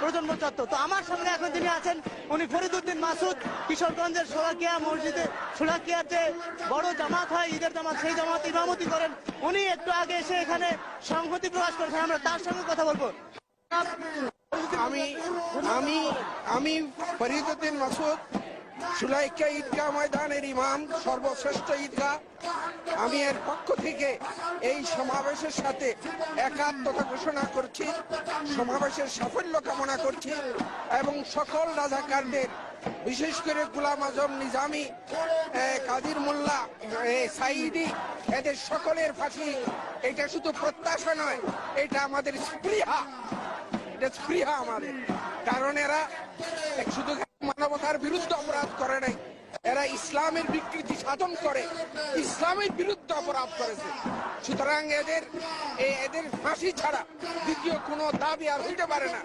প্রজন্ম চত্বর। তো আমার সামনে এখন যিনি আছেন উনি ফরিদউদ্দিন মাসুদ, কিশোরগঞ্জের শোলাকিয়া মসজিদে, শোলাকিয়ার যে বড় জামাত হয় ঈদের জামাত, সেই জামাত ইমামতি করেন। উনি একটু আগে এসে এখানে সংহতি প্রকাশ করেছেন, আমরা তার সঙ্গে কথা বলবো। আমি আমি আমি ফরিদউদ্দিন মাসুদ, শোলাকিয়া ঈদগাহ ময়দানের ইমাম, সর্বশ্রেষ্ঠ ঈদগাহ। আমি এর পক্ষ থেকে এই সমাবেশের সাথে একাত্মতা ঘোষণা করছি, সমাবেশের সাফল্য কামনা করছি এবং সকল রাজাকারদের, বিশেষ করে গোলাম আজম নিজামী, কাদির মোল্লা, সাইদি, এদের সকলের ফাঁসি এটা শুধু প্রত্যাশা নয়, এটা আমাদের স্পৃহা, এটা স্পৃহা আমাদের। কারণ এরা শুধু মানবতার বিরুদ্ধে অপরাধ করে নাই, এরা ইসলামের বিকৃতি সাধন করে ইসলামের বিরুদ্ধে অপরাধ করেছে। সুতরাং এদের ফাঁসি ছাড়া দ্বিতীয় কোনো দাবি আর হইতে পারে না।